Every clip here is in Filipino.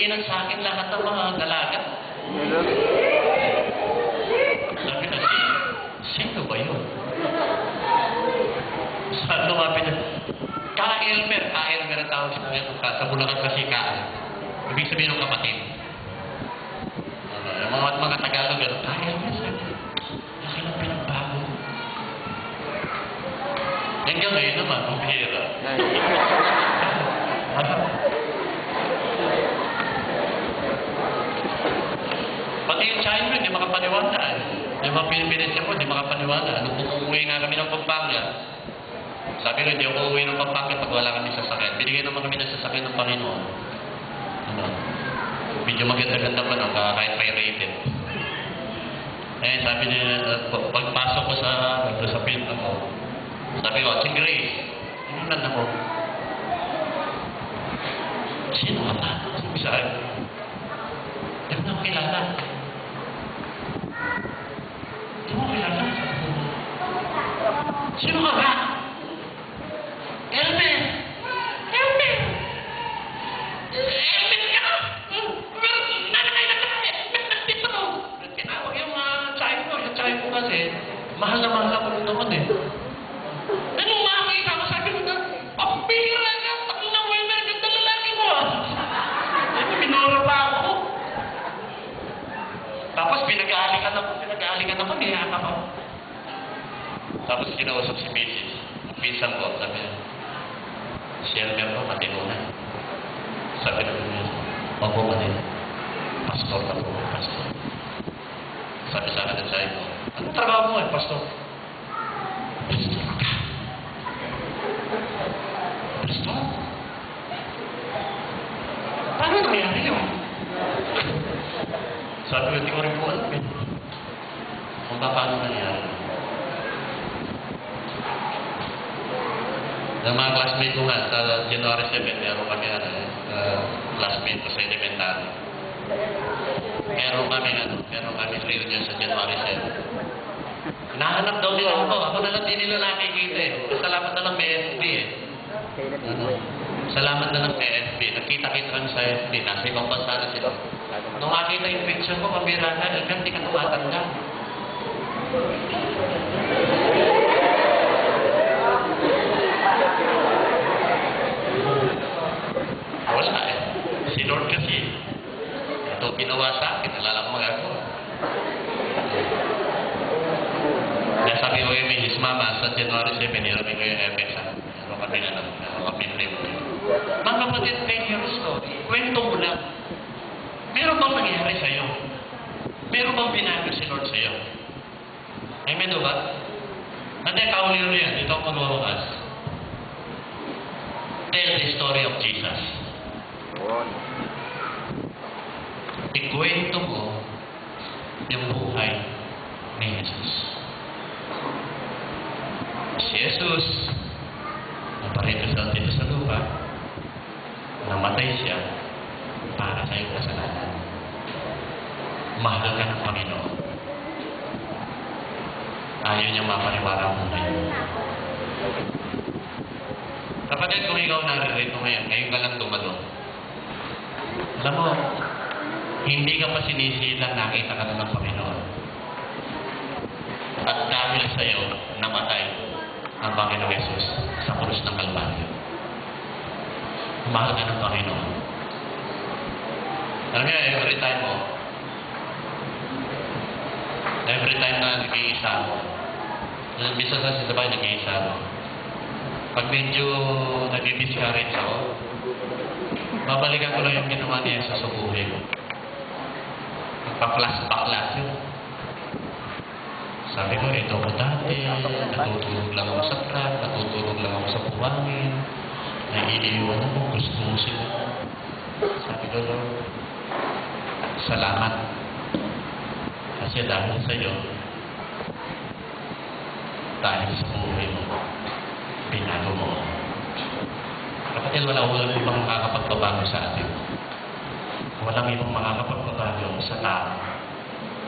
tumitingin sa akin lahat ng mga dalaga. Sabi na, sino ba yun? Sabi lumapit na, Ka-Elmer ang tawag sa akin. Sa Bulacan kasi ibig sabihin ng kapatid. Yung mga Tagalog, Ka-Elmer, sabi, laki lang pinagbago. Hanggang ngayon naman, ang bihira. Pati yung China, hindi makapaniwala. Yung mga Pilipinas ko, hindi makapaniwala. Nung umuwi nga kami ng Pampanga, sabi ko, hindi ako uuwi ng Pampanga pag wala kami sasakyan. Binigay naman kami ng sasakyan ng Panginoon. Medyo maganda-ganda pa nung kahit pirated. Eh, sabi niya, pagpasok ko sa pinto ko, sabi ko, si Grace, hinunod ako. Sino ka ba? Sabi sa akin, hindi mo kilala. Hindi mo kilala. Sino ka ba? Elmer! Elmer! Elmer ka! Nanakay na ka! Nagtip ako! Tinawag yung tsahin ko. Yung tsahin ko kasi, mahal na mahal ako noon eh. Anong makakita ko? Sabi ko na, pambira ka! Takil na Wilmer, ganda lalaki mo ah! Minura pa ako. Tapos pinag-aalikan ako, niyakap ako. Tapos kinausap si Mrs. Pinsan ko, sabi niya, si Elmer ko, matino na. Sabi na niya, opo matino. Pastor na po, pastor. Sabi sa akin ng sayo ko, anong trabaho mo eh, pastor? Pastor ka. Pastor? Paano nangyari yun? Sabi ko, hindi ko rin po alam eh. Kung paano nangyari. Ng mga classmate ko nga, sa January 7, meron kami classmate ko sa elementary. Meron kami reunion sa January 7. Nahanap daw nila ako. Ako na lang din nila nakikita eh. Salamat na lang may FB eh. Salamat na lang may FB. Nagkita-kita kami sa FB. Nasa ibang bansa na sila. Nung makita yung picture ko, pambira ka, hindi ka tumatanda. Wala eh. Si Lord kasi, ito ginawa sa akin, alala ko magagawa. Kaya sabi ko yung Mrs. Mama, sa January 7, niramin ko yung FX. Meron kami frame. Mga kapatid, 10 years story. Kwento mo lang. Meron bang nangyari sa'yo? Meron bang binago si Lord sa'yo? Amen o ba? Hindi, kauliro yan. Ito ang magwawakas. Tell the story of Jesus. Ikwento mo yung buhay ni Jesus. Si Jesus, naparito dito sa lupa, namatay siya para sa iyong kasalanan. Mahal ka ng Panginoon. Ayaw niya mapaniwala ang buhay mo. Kapatid, kung ikaw naririto ngayon ka lang dumalo. Alam mo, hindi ka pa sinisilang nakita ka na ng Panginoon. At dahil sa iyo, namatay ang Panginoong Jesus sa krus ng Kalbaryo. Mahal ka ng Panginoon. Alam niyo, every time na nag-iisa mo, bisa sa sabay nag-iisa mo, pag medyo nag-discourage ako, babalikan ko lang yung ginawa niya sa buhay ko. Nagpa-flashback yun. Sabi ko, ito ko dati, natutulog lang ako sa truck, natutulog lang ako sa buhangin, naiiwan ako, gustusin ako. Sabi ko, Lord, salamat. Kasi dahil sa iyo, dahil sa buhay mo, binago mo. Kapatid, walang ibang makakapagbabago sa atin. Walang ibang makakapagbabago sa tao,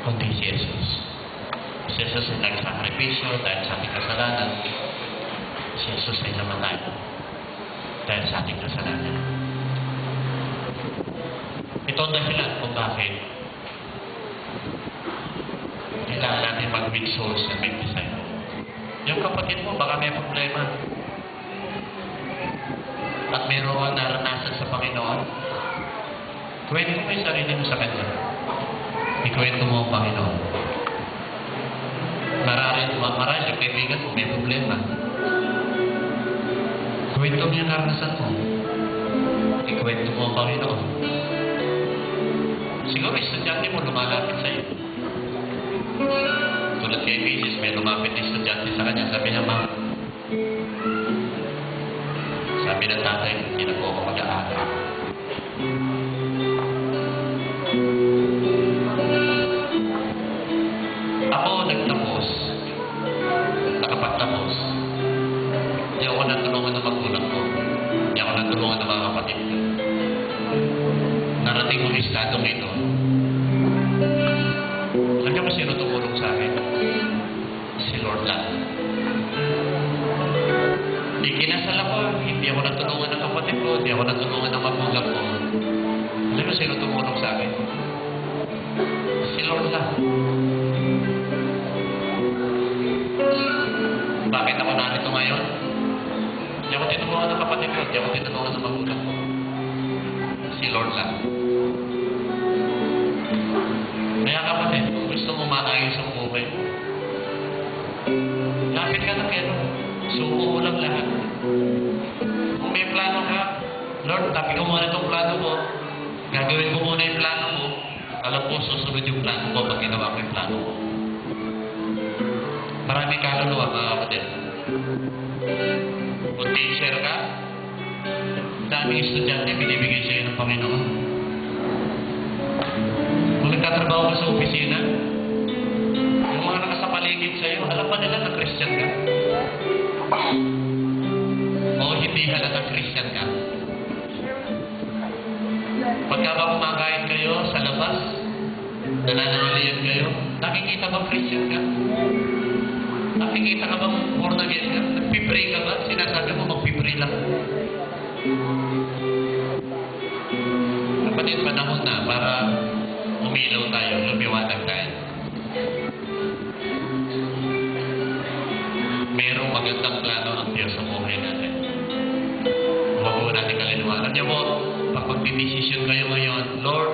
kundi si Jesus. Si Jesus ay nagsakripisyo dahil sa ating kasalanan. Si Jesus ay namatay dahil sa ating kasalanan. Ito Ito ang dahilan kung bakit kailangan natin mag-win souls and make disciples. Yung kapatid mo, baka may problema. At mayroon kang naranasan sa Panginoon. Kwento mo yung sarili mo sa Kanya. Ikwento mo ang Panginoon. Marahil yung kaibigan mo, may problema. Kwento mo yung naranasan mo. Ikwento mo ang Panginoon. Siguro estudyante mo lumalapit sa iyo. Tulad kay Mrs. may lumapit na estudyante sa kanya. Sabi niya, Ma'am, sabi ng tatay, hindi na po ako mag-aaral. Ako nagtapos, nakapagtapos. Hindi ako natulungan ng magulang ko. Hindi ako natulungan ng mga kapatid ko. Narating mo estadong ito. Alam niyo ba sino tumulong sa akin? Si Lord lang. Ikinasal ako, hindi ako natulungan ng kapatid ko, hindi ako natulungan ng magulang ko. Alam niyo sino tumulong sa akin? Si Lord lang. Bakit ako narito ngayon? Hindi ako tinulungan ng kapatid ko, hindi ako tinulungan ng magulang ko. Si Lord lang. Kaya kapatid, kung gusto mo maayos ang buhay mo, lapit ka na kaya suko mo lang lahat. Kung may plano ka, Lord, tapi ko muna itong plano ko. Gagawin ko muna yung plano ko. Alam ko, susunod yung plano ko pag ginawa ko yung plano ko. Marami kaluluwa, mga kapatid. Kung teacher ka, daming estudyante binibigay sa'yo ng Panginoon. Kung nagtatrabaho ka sa opisina, yung mga nakasapaligid sa'yo, alam ba nila na Christian ka? O hindi halatang Christian ka? Pagka ba kumakain kayo sa labas, nananalian kayo, nakikita bang Christian ka? Nakikita ka bang born again ka? Nagpipray ka ba? Sinasabi mo magpipray lang. Kapatid, panahon na para umilaw tayo, lumiwanag tayo. Merong magandang plano ang Diyos sa buhay natin. Huwag mo natin kaliliwanag. Niyo po, pag magdidesisyon kayo ngayon, Lord,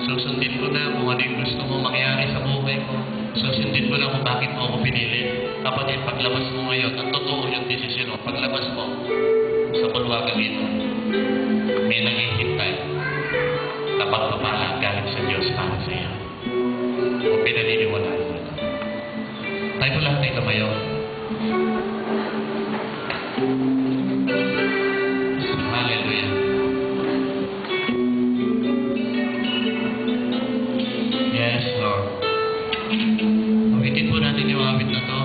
susundin ko na kung ano yung gusto mo mangyari sa buhay ko. Susundin ko na kung bakit mo ako pinili. Kapatid, paglabas mo ngayon, ang totoo yung desisyon mo. Paglabas mo sa bulwagang ito, may naghihintay. Kapag papala galing sa Diyos para sa iyo. Kung pinaniniwalaan mo ito. Tayo po lahat ay tumayo. Hallelujah. Yes, Lord. Awitin po natin yung awit na to.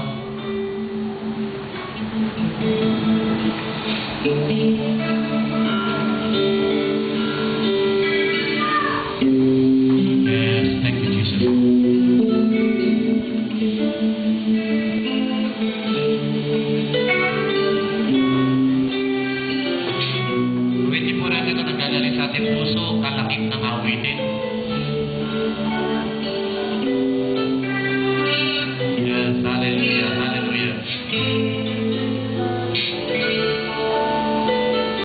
Yes, thank you, Jesus. Awitin po natin ito nagdadali sa ating puso, kalakip ng awitin.